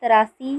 83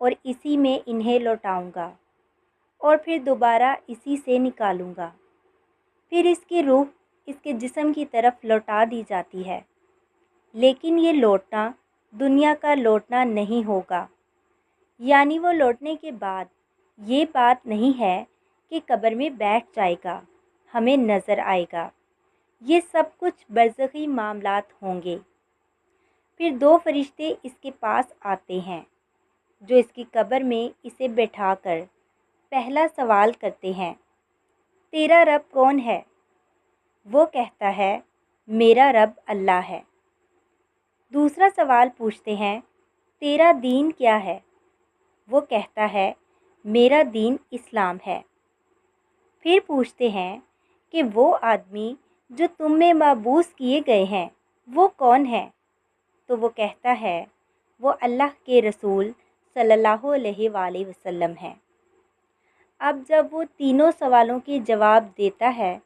اور اسی میں انہیں لوٹاؤں گا اور پھر دوبارہ اسی سے نکالوں گا۔ پھر اس کی روح اس کے جسم کی طرف لوٹا دی جاتی ہے، لیکن یہ لوٹنا دنیا کا لوٹنا نہیں ہوگا، یعنی وہ لوٹنے کے بعد یہ بات نہیں ہے کہ قبر میں بیٹھ جائے گا، ہمیں نظر آئے گا۔ یہ سب کچھ برزخی معاملات ہوں گے۔ پھر 2 فرشتے اس کے پاس آتے ہیں جو اس کی قبر میں اسے بٹھا کر پہلا سوال کرتے ہیں، تیرا رب کون ہے؟ وہ کہتا ہے، میرا رب اللہ ہے۔ دوسرا سوال پوچھتے ہیں، تیرا دین کیا ہے؟ وہ کہتا ہے، میرا دین اسلام ہے۔ پھر پوچھتے ہیں کہ وہ آدمی جو تم میں مبعوث کیے گئے ہیں وہ کون ہے؟ تو وہ کہتا ہے، وہ اللہ کے رسول صلی اللہ علیہ وآلہ وسلم ہیں۔ اب جب وہ تینوں سوالوں کے جواب دیتا ہے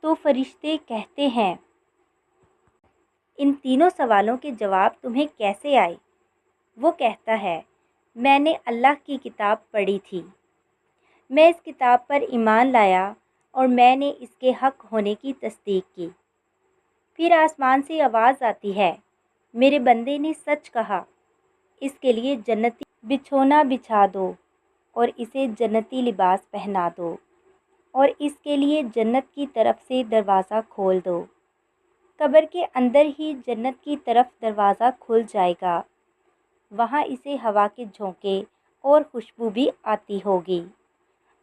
تو فرشتے کہتے ہیں، ان تینوں سوالوں کے جواب تمہیں کیسے آئے؟ وہ کہتا ہے، میں نے اللہ کی کتاب پڑھی تھی، میں اس کتاب پر ایمان لایا اور میں نے اس کے حق ہونے کی تصدیق کی۔ پھر آسمان سے آواز آتی ہے، میرے بندے نے سچ کہا، اس کے لیے جنتی بچھونا بچھا دو اور اسے جنتی لباس پہنا دو اور اس کے لیے جنت کی طرف سے دروازہ کھول دو۔ قبر کے اندر ہی جنت کی طرف دروازہ کھل جائے گا، وہاں اسے ہوا کے جھونکے اور خوشبو بھی آتی ہوگی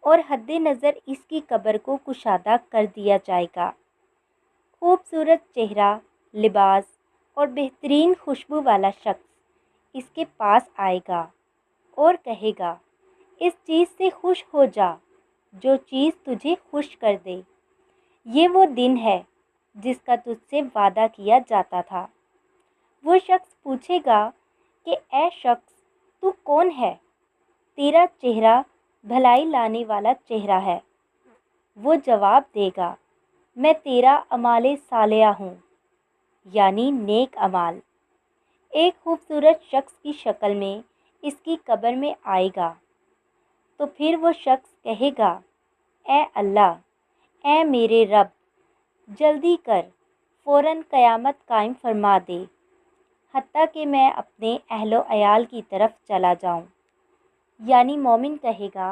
اور حد نظر اس کی قبر کو کشادہ کر دیا جائے گا۔ خوبصورت چہرہ، لباس اور بہترین خوشبو والا شخص اس کے پاس آئے گا اور کہے گا، اس چیز سے خوش ہو جا جو چیز تجھے خوش کر دے۔ یہ وہ دن ہے جس کا تجھ سے وعدہ کیا جاتا تھا۔ وہ شخص پوچھے گا کہ اے شخص تو کون ہے؟ تیرا چہرہ بھلائی لانے والا چہرہ ہے۔ وہ جواب دے گا، میں تیرا اعمال صالحہ ہوں، یعنی نیک اعمال۔ ایک خوبصورت شخص کی شکل میں اس کی قبر میں آئے گا تو پھر وہ شخص کہے گا، اے اللہ، اے میرے رب، جلدی کر، فوراً قیامت قائم فرما دے، حتیٰ کہ میں اپنے اہل و عیال کی طرف چلا جاؤں۔ یعنی مومن کہے گا،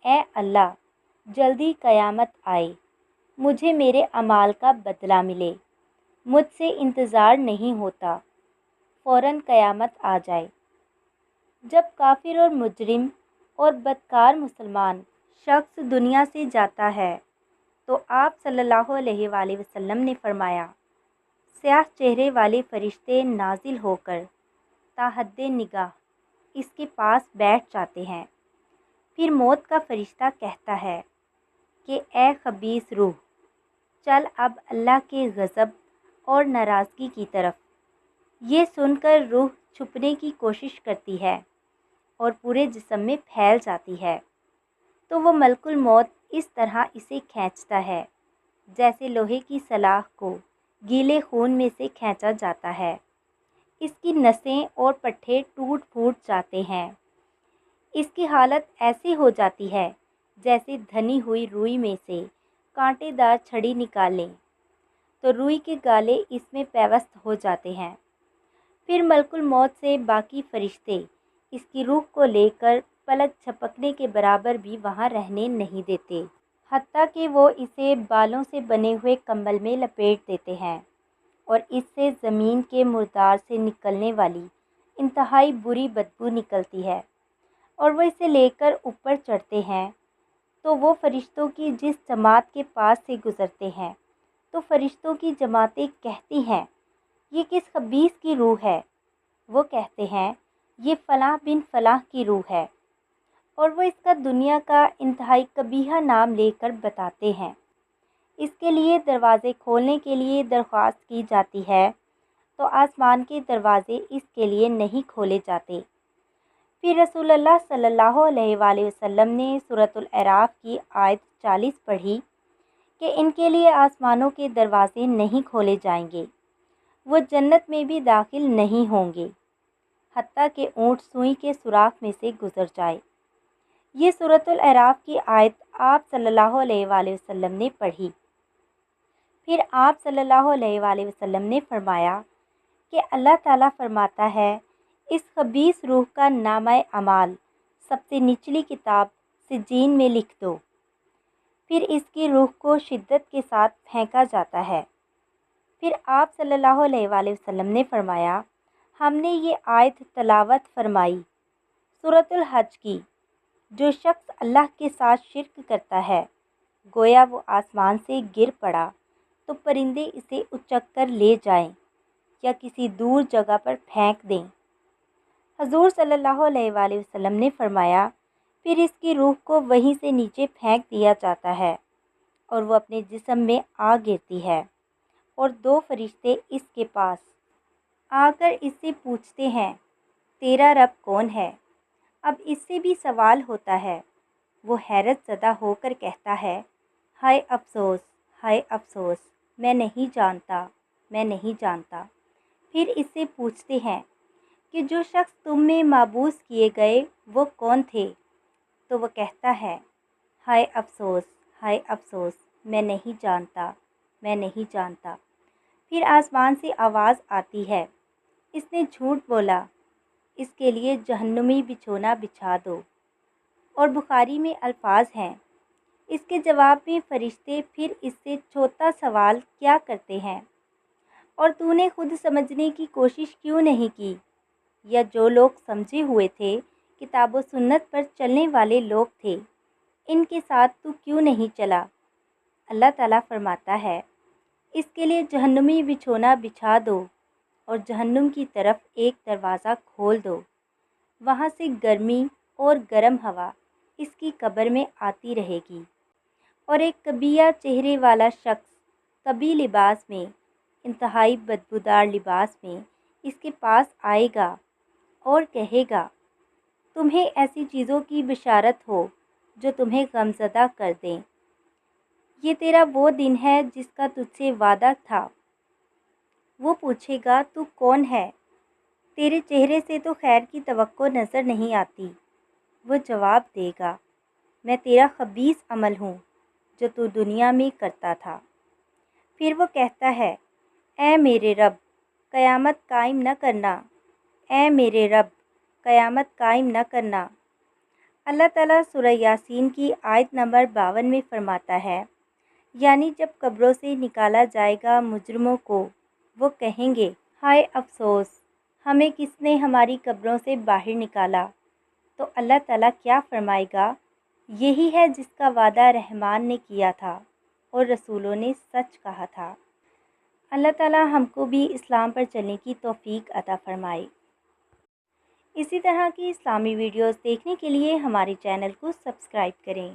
اے اللہ، جلدی قیامت آئے، مجھے میرے اعمال کا بدلہ ملے، مجھ سے انتظار نہیں ہوتا، فوراً قیامت آ جائے۔ جب کافر اور مجرم اور بدکار مسلمان شخص دنیا سے جاتا ہے تو آپ صلی اللہ علیہ وآلہ وسلم نے فرمایا، سیاہ چہرے والے فرشتے نازل ہو کر تا حد نگاہ اس کے پاس بیٹھ جاتے ہیں۔ پھر موت کا فرشتہ کہتا ہے کہ اے خبیث روح، چل اب اللہ کے غضب اور ناراضگی کی طرف۔ یہ سن کر روح چھپنے کی کوشش کرتی ہے اور پورے جسم میں پھیل جاتی ہے، تو وہ ملک الموت اس طرح اسے کھینچتا ہے جیسے لوہے کی سلاخ کو گیلے خون میں سے کھینچا جاتا ہے۔ اس کی نسیں اور پٹھے ٹوٹ پھوٹ جاتے ہیں۔ اس کی حالت ایسی ہو جاتی ہے جیسے دھنی ہوئی روئی میں سے کانٹے دار چھڑی نکالیں تو روئی کے گالے اس میں پیوست ہو جاتے ہیں۔ پھر ملک الموت سے باقی فرشتے اس کی روح کو لے کر پلک جھپکنے کے برابر بھی وہاں رہنے نہیں دیتے، حتیٰ کہ وہ اسے بالوں سے بنے ہوئے کمبل میں لپیٹ دیتے ہیں اور اس سے زمین کے مردار سے نکلنے والی انتہائی بری بدبو نکلتی ہے، اور وہ اسے لے کر اوپر چڑھتے ہیں تو وہ فرشتوں کی جس جماعت کے پاس سے گزرتے ہیں تو فرشتوں کی جماعتیں کہتی ہیں، یہ کس خبیث کی روح ہے؟ وہ کہتے ہیں، یہ فلاں بن فلاں کی روح ہے، اور وہ اس کا دنیا کا انتہائی قبیحہ نام لے کر بتاتے ہیں۔ اس کے لیے دروازے کھولنے کے لیے درخواست کی جاتی ہے تو آسمان کے دروازے اس کے لیے نہیں کھولے جاتے۔ پھر رسول اللہ صلی اللہ علیہ وآلہ وسلم نے سورۃ الاعراف کی آیت 40 پڑھی کہ ان کے لیے آسمانوں کے دروازے نہیں کھولے جائیں گے، وہ جنت میں بھی داخل نہیں ہوں گے حتیٰ کہ اونٹ سوئی کے سوراخ میں سے گزر جائے۔ یہ سورۃ الاعراف کی آیت آپ صلی اللہ علیہ وآلہ وسلم نے پڑھی۔ پھر آپ صلی اللہ علیہ وآلہ وسلم نے فرمایا کہ اللہ تعالیٰ فرماتا ہے، اس خبیث روح کا نامہ اعمال سب سے نچلی کتاب سجین میں لکھ دو۔ پھر اس کی روح کو شدت کے ساتھ پھینکا جاتا ہے۔ پھر آپ صلی اللہ علیہ وآلہ وسلم نے فرمایا، ہم نے یہ آیت تلاوت فرمائی سورۃ الحج کی، جو شخص اللہ کے ساتھ شرک کرتا ہے گویا وہ آسمان سے گر پڑا تو پرندے اسے اچک کر لے جائیں یا کسی دور جگہ پر پھینک دیں۔ حضور صلی اللہ علیہ وآلہ وسلم نے فرمایا، پھر اس کی روح کو وہیں سے نیچے پھینک دیا جاتا ہے اور وہ اپنے جسم میں آ گرتی ہے، اور دو فرشتے اس کے پاس آ کر اس سے پوچھتے ہیں، تیرا رب کون ہے؟ اب اس سے بھی سوال ہوتا ہے۔ وہ حیرت زدہ ہو کر کہتا ہے، ہائے افسوس، ہائے افسوس، میں نہیں جانتا، میں نہیں جانتا۔ پھر اس سے پوچھتے ہیں کہ جو شخص تم میں معبوس کیے گئے وہ کون تھے؟ تو وہ کہتا ہے، ہائے افسوس، ہائے افسوس، میں نہیں جانتا، میں نہیں جانتا۔ پھر آسمان سے آواز آتی ہے، اس نے جھوٹ بولا، اس کے لیے جہنمی بچھونا بچھا دو۔ اور بخاری میں الفاظ ہیں، اس کے جواب میں فرشتے پھر اس سے چوتھا سوال کیا کرتے ہیں، اور تو نے خود سمجھنے کی کوشش کیوں نہیں کی؟ یا جو لوگ سمجھے ہوئے تھے، کتاب و سنت پر چلنے والے لوگ تھے، ان کے ساتھ تو کیوں نہیں چلا؟ اللہ تعالیٰ فرماتا ہے، اس کے لیے جہنمی بچھونا بچھا دو اور جہنم کی طرف ایک دروازہ کھول دو، وہاں سے گرمی اور گرم ہوا اس کی قبر میں آتی رہے گی، اور ایک قبیہ چہرے والا شخص طبی لباس میں، انتہائی بدبودار لباس میں اس کے پاس آئے گا اور کہے گا، تمہیں ایسی چیزوں کی بشارت ہو جو تمہیں غمزدہ کر دیں۔ یہ تیرا وہ دن ہے جس کا تجھ سے وعدہ تھا۔ وہ پوچھے گا، تو کون ہے؟ تیرے چہرے سے تو خیر کی توقع نظر نہیں آتی۔ وہ جواب دے گا، میں تیرا خبیث عمل ہوں جو تو دنیا میں کرتا تھا۔ پھر وہ کہتا ہے، اے میرے رب، قیامت قائم نہ کرنا، اے میرے رب، قیامت قائم نہ کرنا۔ اللہ تعالیٰ سورہ یاسین کی آیت نمبر 52 میں فرماتا ہے، یعنی جب قبروں سے نکالا جائے گا مجرموں کو، وہ کہیں گے، ہائے افسوس، ہمیں کس نے ہماری قبروں سے باہر نکالا؟ تو اللہ تعالیٰ کیا فرمائے گا، یہی ہے جس کا وعدہ رحمان نے کیا تھا اور رسولوں نے سچ کہا تھا۔ اللہ تعالیٰ ہم کو بھی اسلام پر چلنے کی توفیق عطا فرمائے۔ اسی طرح کی اسلامی ویڈیوز دیکھنے کے لیے ہمارے چینل کو سبسکرائب کریں۔